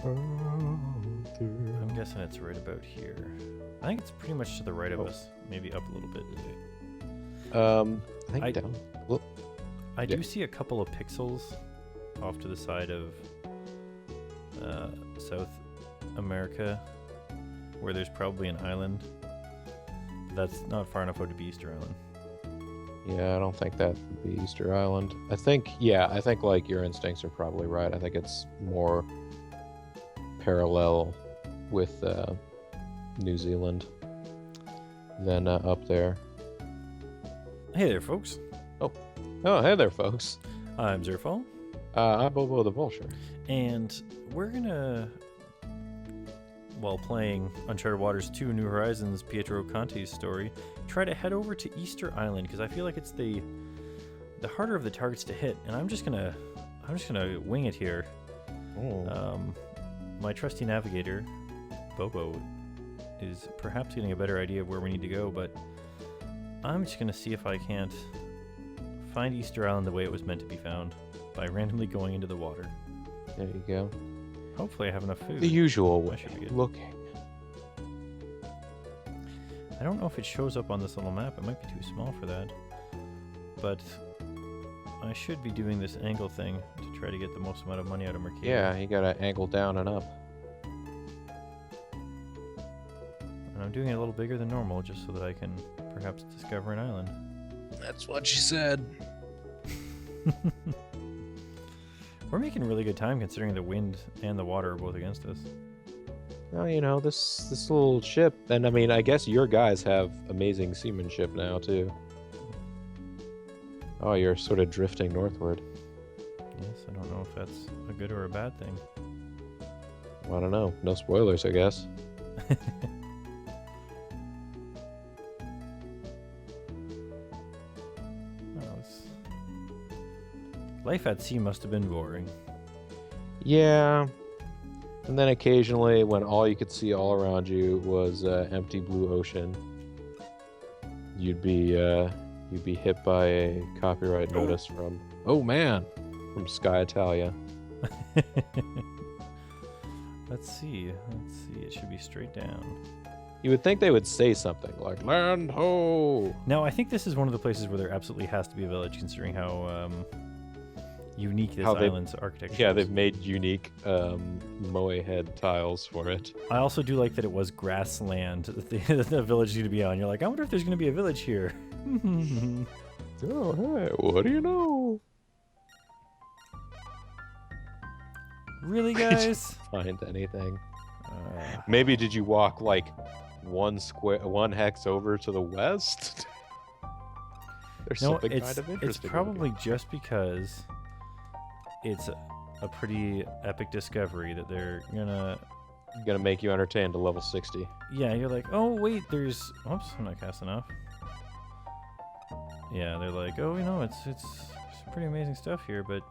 I'm guessing it's right about here. I think it's pretty much to the right of us. Maybe up a little bit. I think down. Well, I do see a couple of pixels off to the side of South America, where there's probably an island. That's not far enough out to be Easter Island. yeah, I don't think that would be Easter Island. I think like your instincts are probably right. I think it's more parallel with New Zealand than up there. Hey there, folks. Oh, hey there, folks. I'm Zerfall. I'm BoboTheVulture. And we're gonna, while playing Uncharted Waters 2 New Horizons, Pietro Conti's story, try to head over to Easter Island, because I feel like it's the harder of the targets to hit, and I'm just gonna wing it here. Oh. My trusty navigator, Bobo, is perhaps getting a better idea of where we need to go, but I'm just gonna see if I can't find Easter Island the way it was meant to be found, by randomly going into the water. There you go. Hopefully I have enough food. The usual That way should be good. looking. I don't know if it shows up on this little map. It might be too small for that. But I should be doing this angle thing to try to get the most amount of money out of Mercado. Yeah, you gotta angle down and up. And I'm doing it a little bigger than normal just so that I can perhaps discover an island. That's what she said. We're making really good time considering the wind and the water are both against us. Well, you know, this little ship, and I mean, I guess your guys have amazing seamanship now, too. Oh, you're sort of drifting northward. Yes, I don't know if that's a good or a bad thing. Well, I don't know. No spoilers, I guess. Life at sea must have been boring. Yeah. And then occasionally, when all you could see all around you was empty blue ocean, you'd be hit by a copyright notice from Sky Italia. Let's see. It should be straight down. You would think they would say something like "Land ho!" Now, I think this is one of the places where there absolutely has to be a village, considering how unique this island's architecture Yeah, is. they've made unique moe head tiles for it. I also do like that it was grassland that the village is going to be on. You're like, I wonder if there's going to be a village here. Oh, hey, what do you know? Really, guys? Find anything. Maybe did you walk like one hex over to the west? There's something kind of interesting. It's probably just because it's a pretty epic discovery that they're gonna make you entertained to level 60. Yeah, you're like, oh wait, oops, I'm not casting off. Yeah, they're like, oh, you know, it's some pretty amazing stuff here, but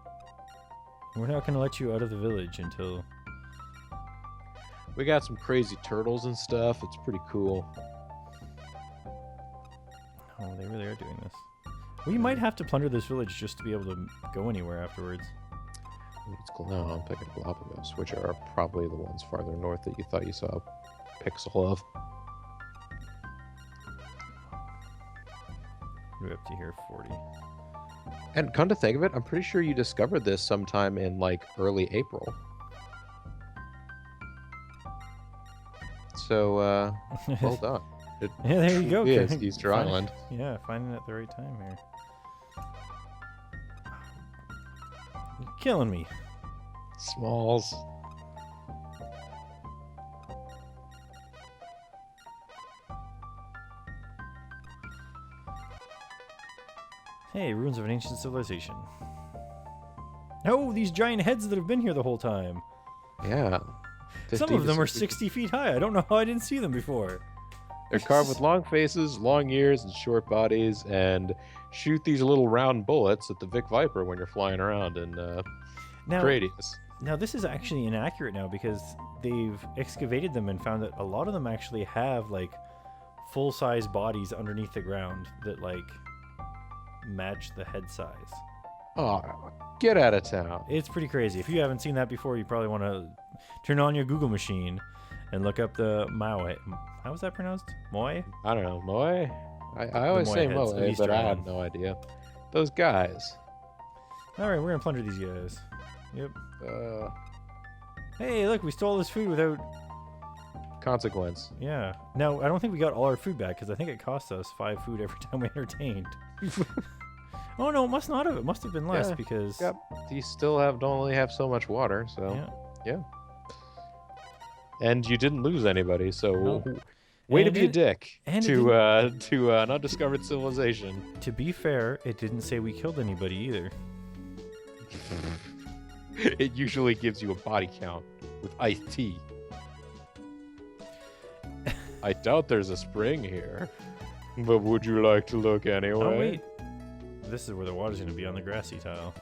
we're not gonna let you out of the village until. We got some crazy turtles and stuff. It's pretty cool. Oh, they really are doing this. We might have to plunder this village just to be able to go anywhere afterwards. No, I'm picking Galapagos, which are probably the ones farther north that you thought you saw a pixel of. We're up to here 40. And come to think of it, I'm pretty sure you discovered this sometime in like early April. So, well done. Yeah, there you go. Yes, Easter Island. Yeah, finding it at the right time here. You're killing me. Smalls. Hey, ruins of an ancient civilization. Oh, these giant heads that have been here the whole time. Yeah. Some of them are 60 feet high. I don't know how I didn't see them before. They're carved with long faces, long ears, and short bodies, and shoot these little round bullets at the Vic Viper when you're flying around in Gradius. Now, this is actually inaccurate now because they've excavated them and found that a lot of them actually have, like, full-size bodies underneath the ground that, like, match the head size. Oh, get out of town. It's pretty crazy. If you haven't seen that before, you probably want to turn on your Google machine and look up the Maui. How was that pronounced? Moai? I don't know, Moe? I always say Moai-heads of Moe, Easter but I Island. have no idea. Those guys. All right, we're gonna plunder these guys. Yep. Hey, look, we stole this food without. Consequence. Yeah. Now I don't think we got all our food back because I think it cost us 5 food every time we entertained. Oh no, it must not have. It must have been less Yeah. because. Yep. You still don't only have so much water, so yeah. And you didn't lose anybody, so No. way to And be a dick and it to an undiscovered civilization. To be fair, it didn't say we killed anybody either. It usually gives you a body count with iced tea. I doubt there's a spring here, but would you like to look anyway? Oh wait, this is where the water's gonna be on the grassy tile.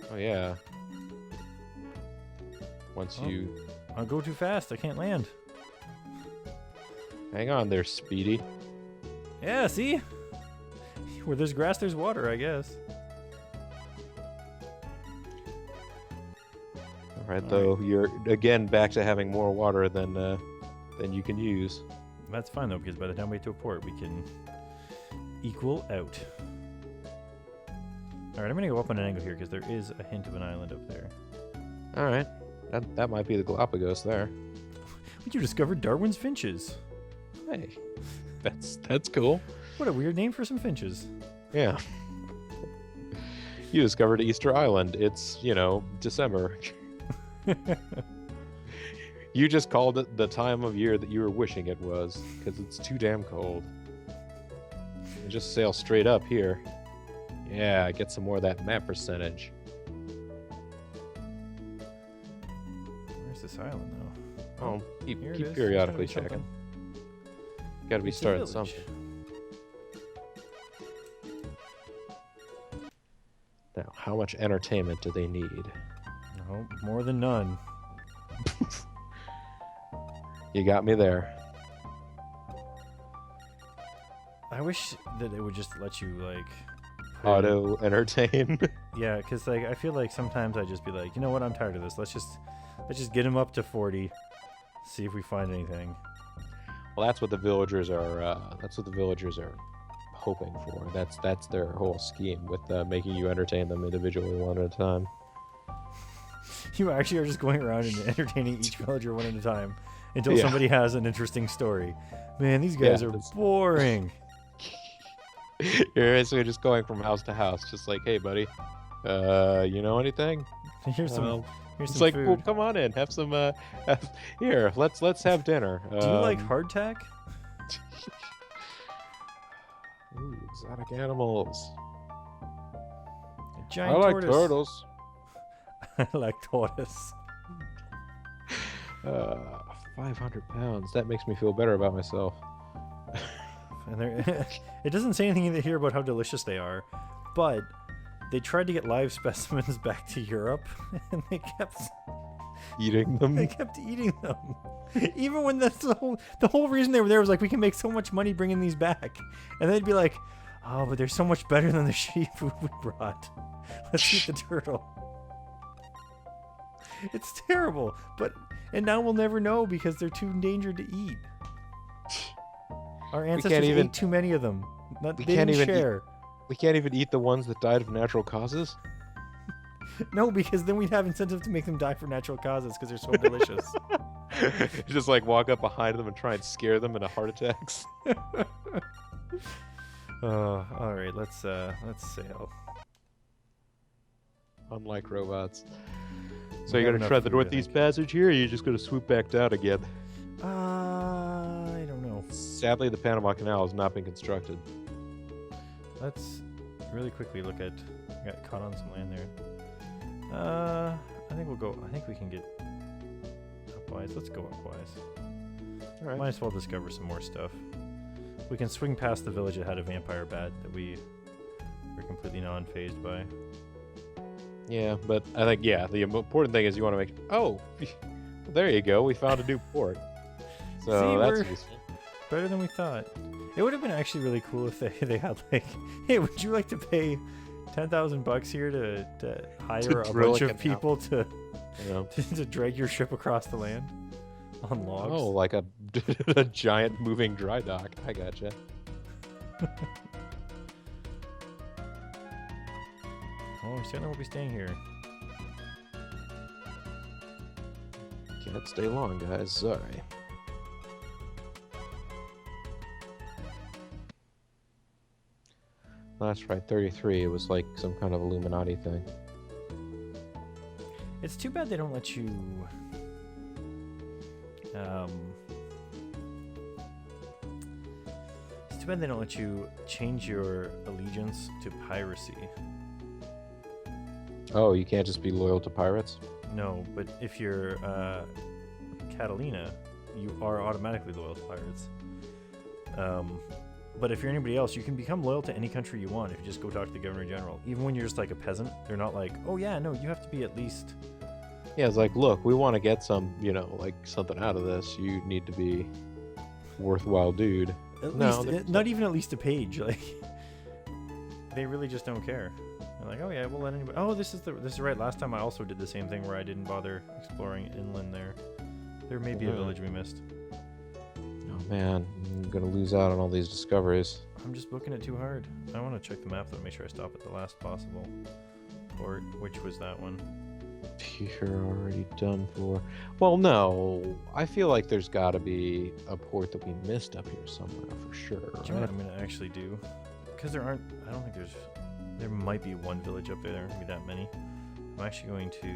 Oh yeah. Once Oh. you I'll go too fast. I can't land. hang on there, Speedy. Yeah, see? Where there's grass, there's water, I guess. All right, though, you're again back to having more water than you can use. That's fine though, because by the time we get to a port, we can equal out. All right, I'm gonna go up on an angle here because there is a hint of an island up there. All right, that might be the Galapagos there. You discovered Darwin's finches. Hey, that's cool. What a weird name for some finches. Yeah. You discovered Easter Island. It's, December. You just called it the time of year that you were wishing it was, because it's too damn cold. You just sail straight up here. Yeah, get some more of that map percentage. Where's this island though? Oh, keep here it is. periodically It's gotta be checking. something. Gotta be It's a starting village. something. Now, how much entertainment do they need? No, more than none. You got me there. I wish that it would just let you like put in- Auto entertain. Yeah, because like I feel like sometimes I just be like, you know what, I'm tired of this. Let's just get him up to 40. See if we find anything. Well, that's what the villagers are. That's what the villagers are hoping for. That's their whole scheme with making you entertain them individually one at a time. You actually are just going around and entertaining each villager one at a time until Yeah. somebody has an interesting story. Man, these guys Yeah, are that's- boring. You're basically just going from house to house, just like, hey, buddy, you know anything? Here's some. Well, Here's it's some like, food. well, come on in, have some. Here, let's have dinner. Do you like hardtack? Ooh, exotic animals. A giant I like tortoise. turtles. I like tortoise. 500 pounds. That makes me feel better about myself. And it doesn't say anything in here about how delicious they are, but they tried to get live specimens back to Europe, and they kept Eating them. eating them. Even when that's the whole reason they were there was like, we can make so much money bringing these back, and they'd be like, oh, but they're so much better than the shitty food we brought. Let's eat the turtle. It's terrible, and now we'll never know because they're too endangered to eat. Our ancestors even- ate too many of them. we They can't didn't even eat- share. We can't even eat the ones that died of natural causes. No, because then we'd have incentive to make them die for natural causes because they're so delicious. Just like walk up behind them and try and scare them into heart attacks. All right, let's sail. Unlike robots. So We you're have gonna enough tread the food, I northeast think. passage here, or you're just gonna swoop back down again? I don't know. Sadly, the Panama Canal has not been constructed. Let's really quickly look at. I got caught on some land there. I think we'll go. I think we can get upwise. Let's go upwise. All right. Might as well discover some more stuff. We can swing past the village that had a vampire bat that we were completely non-phased by. Yeah, but I think the important thing is you want to make. Oh, there you go. We found a new port. So See, that's we're- useful. Better than we thought. It would have been actually really cool if they had like, hey, would you like to pay $10,000 here to hire a drill bunch a of canal. people to You know? to drag your ship across the land on logs. Oh, like a, a giant moving dry dock. I gotcha. Oh, we certainly won't be staying here. Can't stay long, guys. Sorry. That's right, 33. It was like some kind of Illuminati thing. It's too bad they don't let you. It's too bad they don't let you change your allegiance to piracy. Oh, you can't just be loyal to pirates? No, but if you're Catalina, you are automatically loyal to pirates. But if you're anybody else, you can become loyal to any country you want if you just go talk to the Governor General. Even when you're just like a peasant, they're not like, oh yeah, no, you have to be at least. Yeah, it's like, look, we want to get some, you know, like something out of this. You need to be worthwhile dude. At No, least, not even at least a page. Like, they really just don't care. They're like, oh yeah, we'll let anybody. Oh, this is right. Last time I also did the same thing where I didn't bother exploring inland there. There may be a village we missed. Oh man, I'm gonna lose out on all these discoveries. I'm just booking it too hard. I want to check the map though, make sure I stop at the last possible port, which was that one. You're already done for. Well, no, I feel like there's got to be a port that we missed up here somewhere for sure. Do you know what I'm gonna actually do? Because there aren't. I don't think there's. There might be one village up there. There aren't gonna be that many. I'm actually going to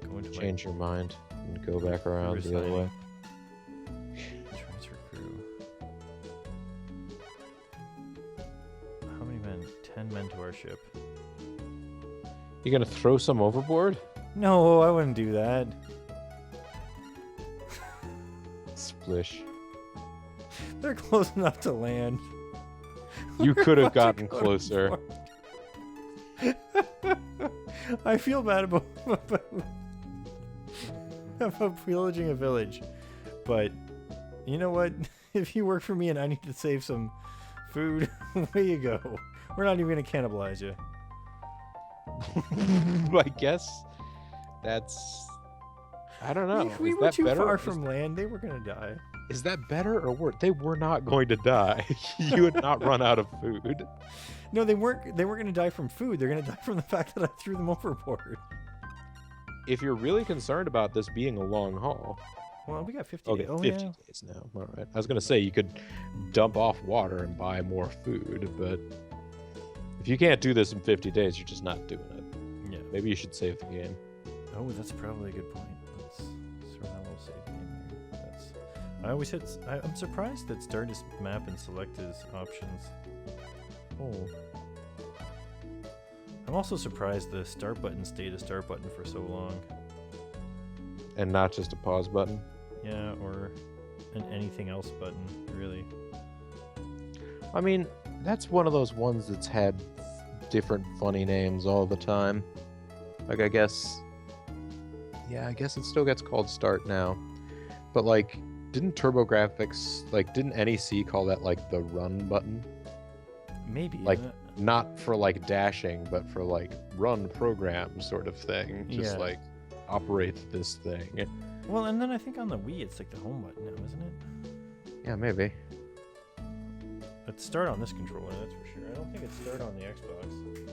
go into Change your mind and go back around the other way. Transfer crew. How many men? 10 men to our ship. You gonna throw some overboard? No, I wouldn't do that. Splish. They're close enough to land. You We're could have about to gotten go to closer. port. I feel bad about pillaging a village, but you know what? If you work for me and I need to save some food, away you go. We're not even gonna cannibalize you. I guess that's. I don't know. We Is were that too better? far from land. They were gonna die. Is that better or worse? They were not going to die. You would not run out of food. No, they weren't. They weren't gonna die from food. They're gonna die from the fact that I threw them overboard. If you're really concerned about this being a long haul. Well, we got 50 Okay, days. Oh, 50 yeah. days now. All right. I was going to say you could dump off water and buy more food, but if you can't do this in 50 days, you're just not doing it. Yeah. Maybe you should save the game. Oh, that's probably a good point. Let's throw that little save game here. That's. I always hit. I'm surprised that start is map and select is options. Oh. I'm also surprised the start button stayed a start button for so long. And not just a pause button. Yeah, or an anything else button, really. I mean, that's one of those ones that's had different funny names all the time. Like, I guess it still gets called start now. But, like, didn't TurboGrafx, like, didn't NEC call that, like, the run button? Maybe. Like, not for, like, dashing, but for, like, run program sort of thing. Just, Yeah. like, operate this thing. Well, and then I think on the Wii it's like the home button now, isn't it? Yeah, maybe. It's start on this controller, that's for sure. I don't think it's start on the Xbox.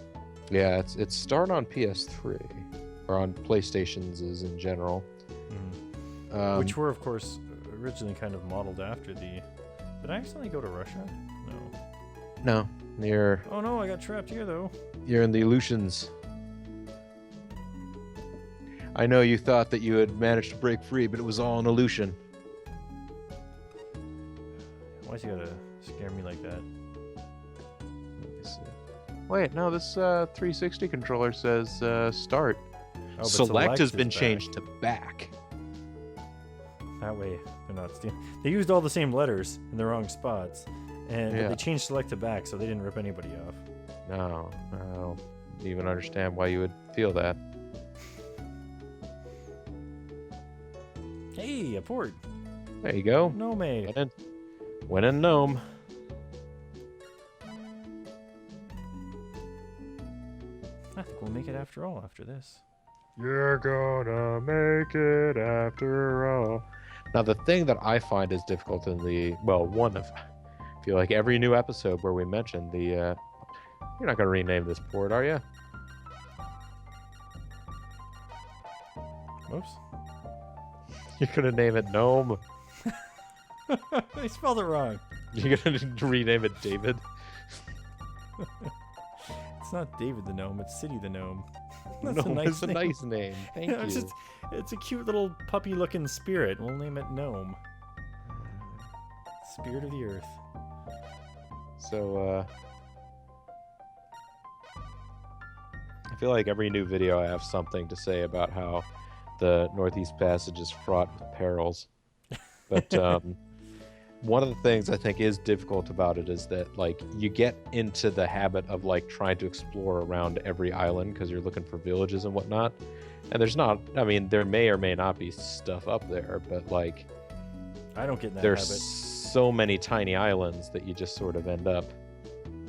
Yeah, it's start on PS3. Or on PlayStations is in general. Which were, of course, originally kind of modeled after the... Did I accidentally go to Russia? No. No, you're Oh no, I got trapped here, though. in the Aleutians. I know you thought that you had managed to break free, but it was all an illusion. Why's you gotta scare me like that? Let me see. Wait, no, this 360 controller says start. Oh, but Select has is been back. changed to back. That way, they're not stealing. They used all the same letters in the wrong spots, and Yeah. they changed select to back, so they didn't rip anybody off. No, I don't even understand why you would feel that. Hey, a port. There you go. No, May. When in Nome. we'll make it after all after this. You're gonna make it after all. Now, the thing that I find is difficult in I feel like every new episode where we mention the, you're not gonna rename this port, are you? Whoops. You're gonna name it Gnome. I spelled it wrong. You're gonna rename it David. It's not David the Gnome, it's City the Gnome. That's a nice name. nice name. Thank you. It's a cute little puppy-looking spirit. We'll name it Gnome. Spirit of the Earth. So, I feel like every new video I have something to say about how the Northeast Passage is fraught with perils. But one of the things I think is difficult about it is that, like, you get into the habit of, like, trying to explore around every island because you're looking for villages and whatnot. And there's not, I mean, there may or may not be stuff up there, but, like, I don't get in that there's habit. so many tiny islands that you just sort of end up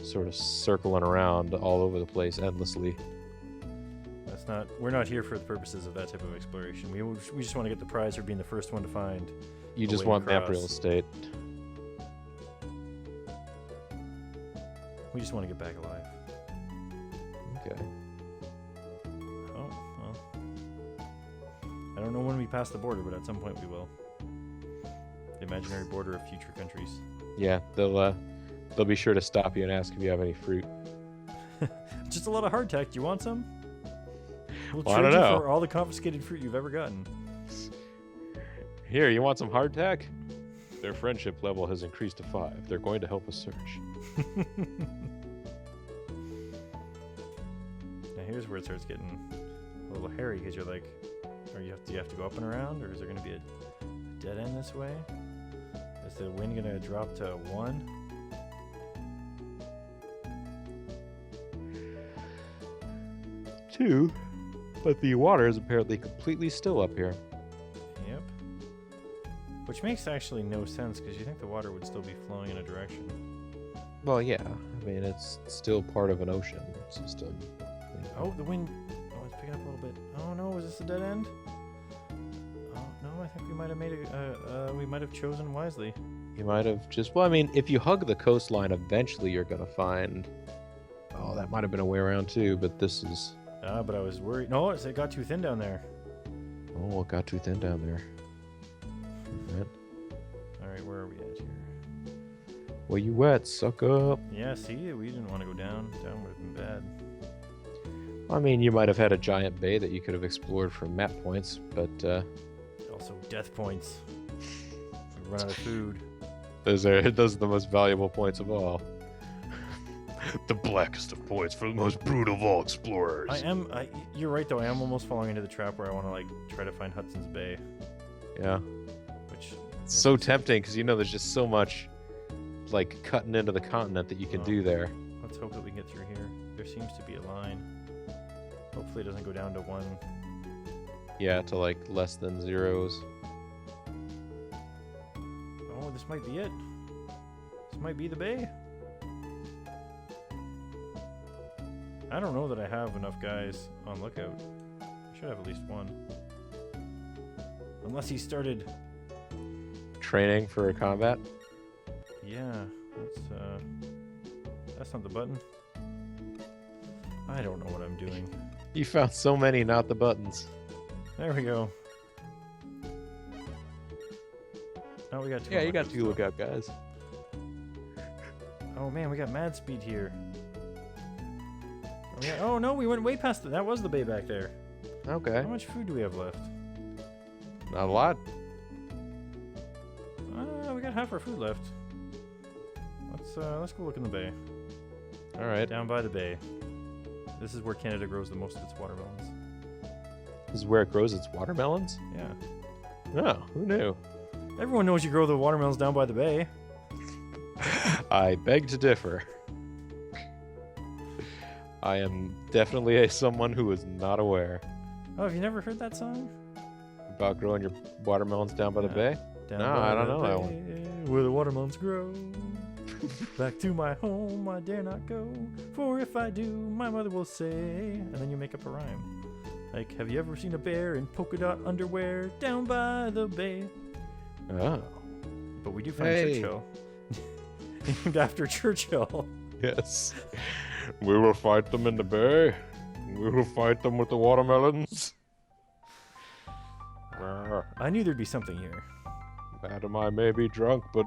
sort of circling around all over the place endlessly. We're not here for the purposes of that type of exploration. We just want to get the prize for being the first one to find. You just want map real estate. We just want to get back alive. Okay. Oh, well. I don't know when we pass the border, but at some point we will. The imaginary border of future countries. Yeah, they'll be sure to stop you and ask if you have any fruit. Just a lot of hardtack. Do you want some? We'll Well, I trade don't you know. for all the confiscated fruit you've ever gotten. Here, you want some hardtack? Their friendship level has increased to 5. They're going to help us search. Now here's where it starts getting a little hairy because you're like, do you have to go up and around, or is there going to be a dead end this way? Is the wind going to drop to 1? Two, but the water is apparently completely still up here. Yep. Which makes actually no sense because you think the water would still be flowing in a direction. Well, yeah. I mean, it's still part of an ocean system. Oh, the wind. Oh, it's picking up a little bit. Oh no, is this a dead end? Oh no, I think we might have made we might have chosen wisely. You might have just... Well, I mean, if you hug the coastline, eventually you're going to find... Oh, that might have been a way around too, but this is... But I was worried. No, it got too thin down there. Oh, it got too thin down there. Right. Alright, where are we at here? Well, you wet, suck up. Yeah, see, we didn't want to go down. Down would have been bad. I mean, you might have had a giant bay that you could have explored from map points, but Also, death points. We run out of food. those are the most valuable points of all. The blackest of points for the most brutal of all explorers. You're right though. I am almost falling into the trap where I want to like try to find Hudson's Bay. Yeah. Which It's so tempting because you know there's just so much, like, cutting into the continent that you can do there. Let's hope that we can get through here. There seems to be a line. Hopefully it doesn't go down to 1. Yeah, to like less than zeros. Oh, this might be it. This might be the bay. I don't know that I have enough guys on lookout. I should have at least 1. Unless he started... Training for combat. Yeah, that's not the button. I don't know what I'm doing. You found so many, not the buttons. There we go. Oh, we got 2. Yeah, you got 2 lookout guys. Oh man, we got mad speed here. Oh no, we went way past that was the bay back there. Okay. How much food do we have left? Not a lot. We got half our food left. Let's go look in the bay. All right. Down by the bay. This is where Canada grows the most of its watermelons. This is where it grows its watermelons? Yeah. Oh, who knew? Everyone knows you grow the watermelons down by the bay. I beg to differ. I am definitely someone who is not aware. Oh, have you never heard that song? About growing your watermelons down by the bay? Down No, by I don't the know that bay, one. where the watermelons grow. Back to my home I dare not go, for if I do, my mother will say. And then you make up a rhyme. Like, have you ever seen a bear in polka dot underwear down by the bay? Oh. But we do find Hey. Churchill. Named after Churchill. Yes. We will fight them in the bay. We will fight them with the watermelons. I knew there'd be something here. Madam, I may be drunk, but...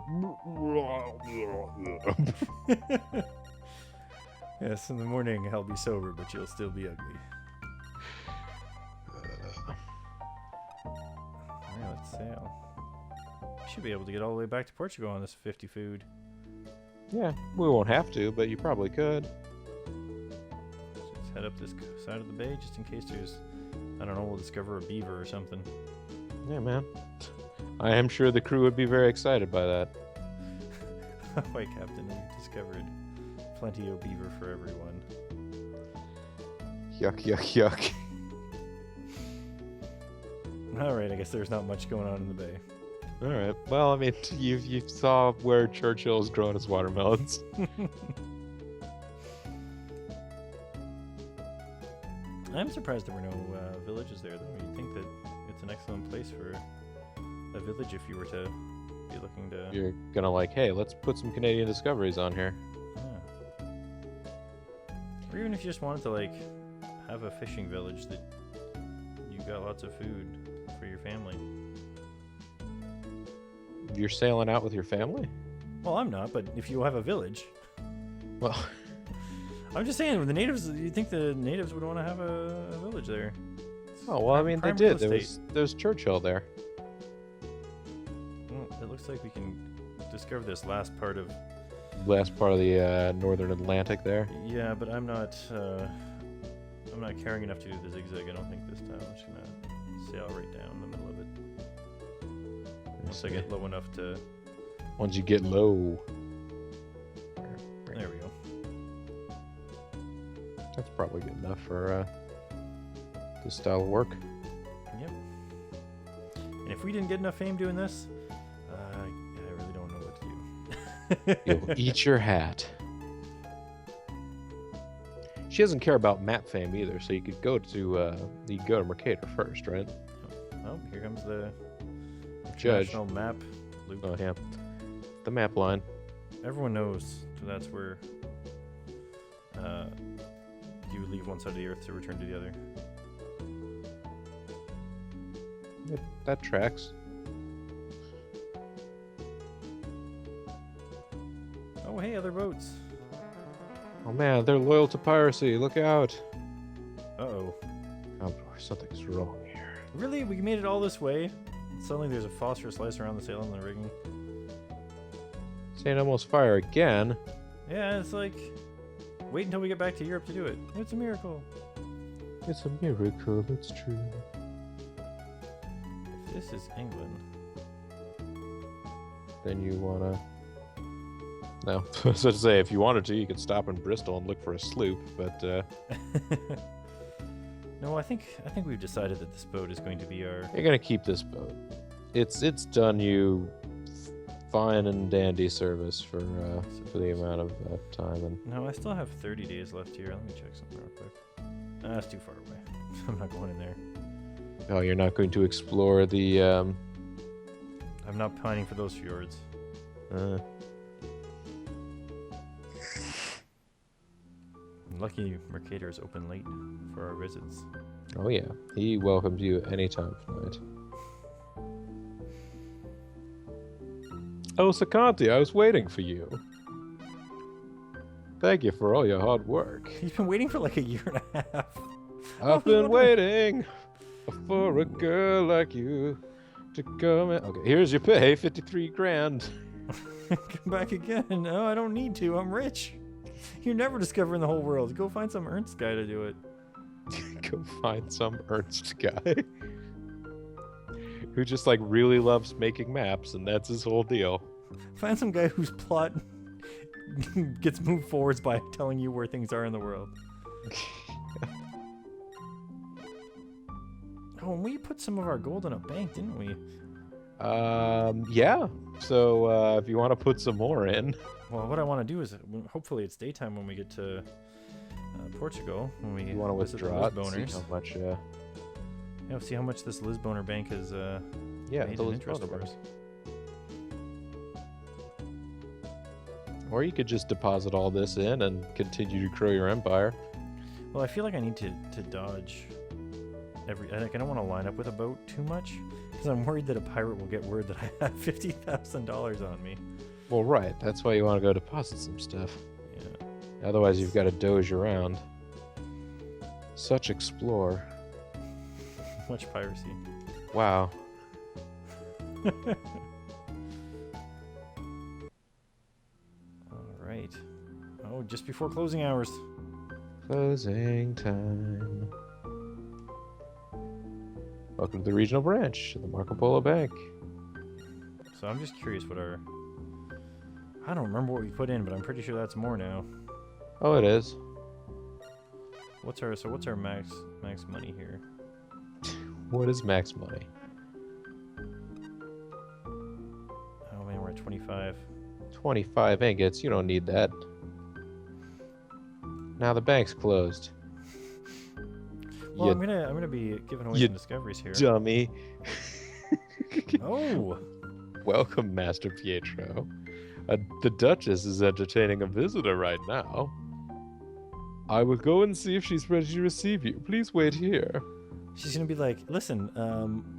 Yes, in the morning I'll be sober, but you'll still be ugly. Alright, let's sail. We should be able to get all the way back to Portugal on this 50 food. Yeah, we won't have to, but you probably could. Let's head up this side of the bay just in case there's, I don't know, we'll discover a beaver or something. Yeah, man. I am sure the crew would be very excited by that. White Captain, we discovered plenty of beaver for everyone. Yuck, yuck, yuck. Alright, I guess there's not much going on in the bay. All right. Well, I mean, you saw where Churchill's growing his watermelons. I'm surprised there were no villages there, though. You'd think that it's an excellent place for a village if you were to be looking to... You're gonna like, hey, let's put some Canadian discoveries on here. Yeah. Or even if you just wanted to, like, have a fishing village that you got lots of food for your family. You're sailing out with your family? Well, I'm not, but if you have a village... Well, I'm just saying, with the natives, you'd think the natives would want to have a village there. oh well, I mean, they Prime real did. estate. There's Churchill there. Well, it looks like we can discover this last part of... Last part of the northern Atlantic there. Yeah, but I'm not caring enough to do the zigzag, I don't think, this time. I'm just gonna sail right down the middle of it. Once I get low enough to... Once you get low. There we go. That's probably good enough for this style of work. Yep. And if we didn't get enough fame doing this, I really don't know what to do. You'll eat your hat. She doesn't care about map fame either, so you could go to Mercator first, right? Oh, here comes the Judge. national map loop. Oh yeah, the map line. Everyone knows that's where you leave one side of the earth to return to the other. That tracks. Oh, hey, other boats. Oh man, they're loyal to piracy. Look out! Uh-oh. Oh, something's wrong here. Really? We made it all this way? Suddenly there's a phosphorus slice around the sail and the rigging. St. Elmo's fire again. Yeah, it's like, wait until we get back to Europe to do it. It's a miracle. It's a miracle. It's true. If this is England. Then you wanna. No, so to say, if you wanted to, you could stop in Bristol and look for a sloop, but No, I think we've decided that this boat is going to be our... you're gonna keep this boat. It's done you fine and dandy service for the amount of time. And No, I still have 30 days left here. Let me check something real quick. That's too far away. I'm not going in there. oh, you're not going to explore the. I'm not pining for those fjords. Lucky Mercator is open late for our visits. Oh yeah, he welcomes you any time of night. Oh, Sakanti, I was waiting for you. Thank you for all your hard work. He's been waiting for like a year and a half. I've been waiting for a girl like you to come in. Okay, here's your pay, 53 grand. Come back again. No, I don't need to. I'm rich. You're never discovering the whole world. Go find some Ernst guy to do it. Go find some Ernst guy who just like really loves making maps, and that's his whole deal. Find some guy whose plot gets moved forwards by telling you where things are in the world. Oh, and we put some of our gold in a bank, didn't we? Yeah. So if you want to put some more in. Well, what I want to do is, hopefully it's daytime when we get to Portugal, when we You want to visit the withdraw it and Lisboners. see how much. Yeah, see how much this Lisboner bank has Yeah, made the in interest Lisboner for bank. us. Or you could just deposit all this in and continue to grow your empire. Well, I feel like I need to dodge I don't want to line up with a boat too much, because I'm worried that a pirate will get word that I have $50,000 on me. Well, right. That's why you want to go deposit some stuff. Yeah. Otherwise, you've got to doge around. Such explore. Much piracy. Wow. All right. Oh, just before closing hours. Closing time. Welcome to the regional branch of the Marco Polo Bank. So I'm just curious what our... I don't remember what we put in, but I'm pretty sure that's more now. Oh, it is. What's our max money here? What is max money? Oh man, we're at 25. 25 ingots. You don't need that. Now the bank's closed. Well, You I'm gonna be giving away you some discoveries here. dummy. Oh, Welcome, Master Pietro. The Duchess is entertaining a visitor right now. I will go and see if she's ready to receive you. Please wait here. she's gonna be like, listen,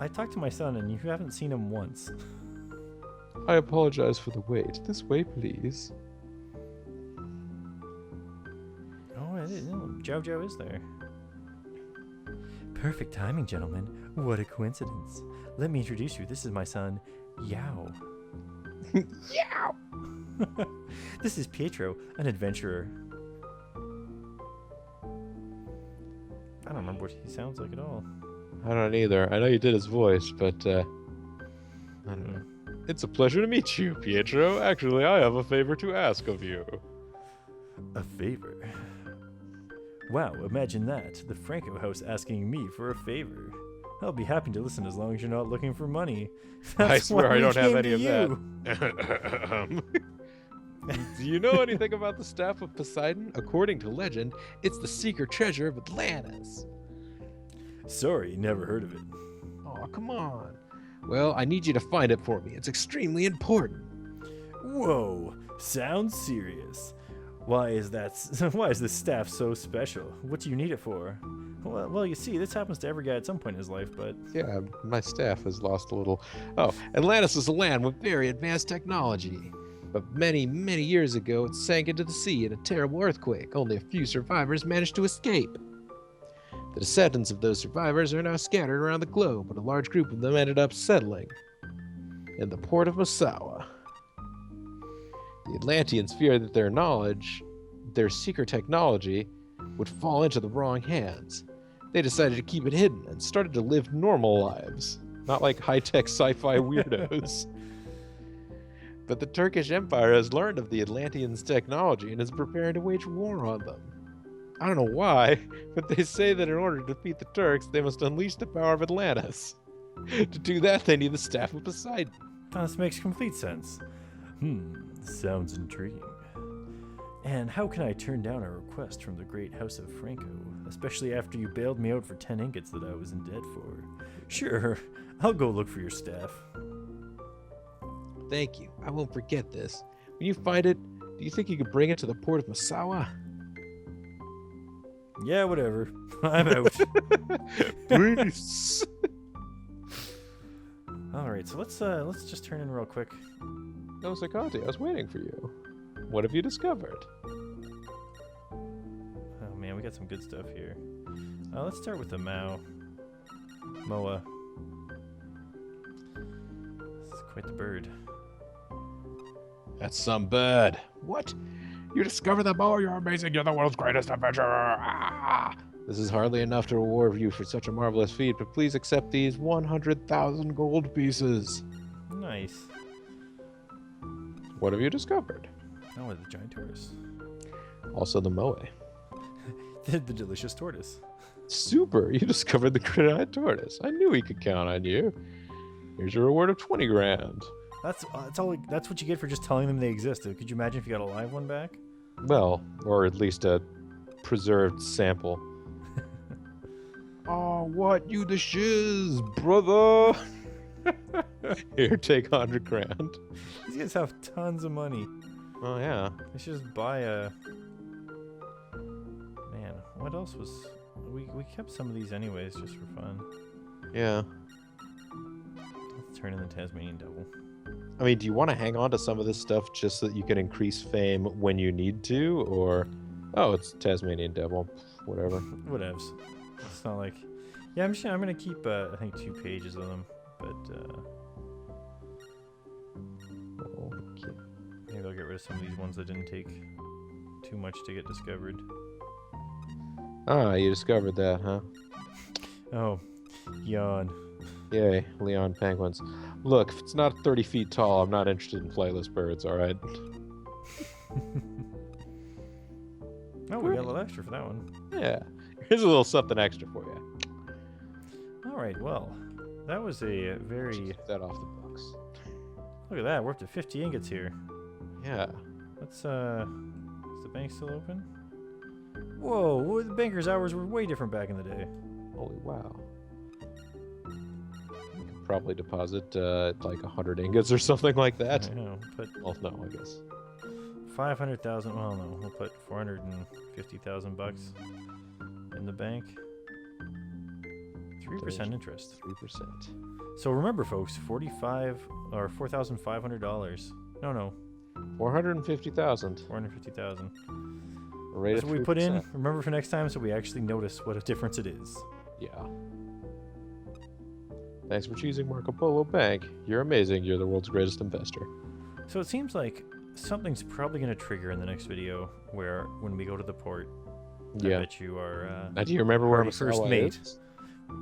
I talked to my son and you haven't seen him once. I apologize for the wait. This way, please. Oh, Jow Jow is there. Perfect timing, gentlemen. What a coincidence. Let me introduce you. This is my son, Yao. Yow! This is Pietro, an adventurer. I don't remember what he sounds like at all. I don't either. I know you did his voice, but I don't know. It's a pleasure to meet you, Pietro. Actually, I have a favor to ask of you. A favor? Wow, imagine that. The Franco house asking me for a favor. I'll be happy to listen as long as you're not looking for money. I swear I don't have any of that. that. Do you know anything about the Staff of Poseidon? According to legend, it's the secret treasure of Atlantis. Sorry, never heard of it. Oh, come on. Well, I need you to find it for me. It's extremely important. Whoa, sounds serious. Why is this staff so special? What do you need it for? Well, you see, this happens to every guy at some point in his life, but... Yeah, my staff has lost a little... Oh, Atlantis is a land with very advanced technology. But many, many years ago, it sank into the sea in a terrible earthquake. Only a few survivors managed to escape. The descendants of those survivors are now scattered around the globe, but a large group of them ended up settling in the port of Massawa. The Atlanteans feared that their secret technology, would fall into the wrong hands. They decided to keep it hidden and started to live normal lives, not like high-tech sci-fi weirdos. But the Turkish Empire has learned of the Atlanteans' technology and is preparing to wage war on them. I don't know why, but they say that in order to defeat the Turks, they must unleash the power of Atlantis. To do that, they need the Staff of Poseidon. This makes complete sense. Sounds intriguing. And how can I turn down a request from the great house of Franco, especially after you bailed me out for 10 ingots that I was in debt for? Sure, I'll go look for your staff. Thank you. I won't forget this. When you find it, do you think you could bring it to the port of Massawa? Yeah, whatever. I'm out. Please. All right, so let's just turn in real quick. No, Sakati, I was waiting for you. What have you discovered? Oh man, we got some good stuff here. Let's start with the Moa. This is quite the bird. That's some bird. What? You discovered the bow? You're amazing. You're the world's greatest adventurer. Ah! This is hardly enough to reward you for such a marvelous feat, but please accept these 100,000 gold pieces. Nice. What have you discovered? Oh, the giant tortoise. Also the moe. The delicious tortoise. Super! You discovered the granite tortoise. I knew we could count on you. Here's your reward of 20 grand. That's all. That's what you get for just telling them they exist. Could you imagine if you got a live one back? Well, or at least a preserved sample. Oh, what? You the shiz, brother. Here, take 100 grand. These guys have tons of money. Oh, yeah. They should just buy a... Man, what else was... We kept some of these anyways, just for fun. Yeah. Let's turn in the Tasmanian Devil. I mean, do you want to hang on to some of this stuff just so that you can increase fame when you need to? Or, oh, it's Tasmanian Devil. Whatever. Whatevs. It's not like... Yeah, I'm going to keep, I think, 2 pages of them. But, Okay. maybe I'll get rid of some of these ones that didn't take too much to get discovered. Ah, you discovered that, huh? Oh, yawn. Yay, Leon penguins. Look, if it's not 30 feet tall, I'm not interested in flightless birds, alright? Oh, we got a little extra for that one. Yeah. Here's a little something extra for you. Alright, well, that was a very... Get that off the books. Look at that, we're up to 50 ingots here. Yeah. Let's, is the bank still open? Whoa, the banker's hours were way different back in the day. Holy wow. We could probably deposit like 100 ingots or something like that. I know, but Well, no, I guess. 500,000, well no, we'll put 450,000 bucks in the bank. 3% interest. 3%. So remember folks, $4,500. No, 450,000. 450,000. Rate That's of what we put in. 3%. Remember for next time, so we actually notice what a difference it is. Yeah. Thanks for choosing Marco Polo Bank. You're amazing. You're the world's greatest investor. So it seems like something's probably going to trigger in the next video, where when we go to the port, Yeah. I bet you are. Now, do you remember where Already first Masawa mate. is?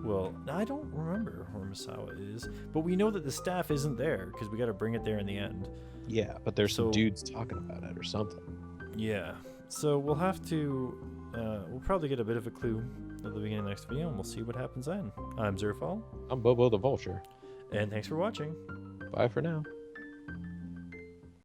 Well, I don't remember where Masawa is, but we know that the staff isn't there because we got to bring it there in the end. Yeah, but there's some So- dudes talking about it or something. Yeah. So we'll have to. We'll probably get a bit of a clue at the beginning of the next video, and we'll see what happens then. I'm Zerfall, I'm Bobo the Vulture. and thanks for watching. Bye for now.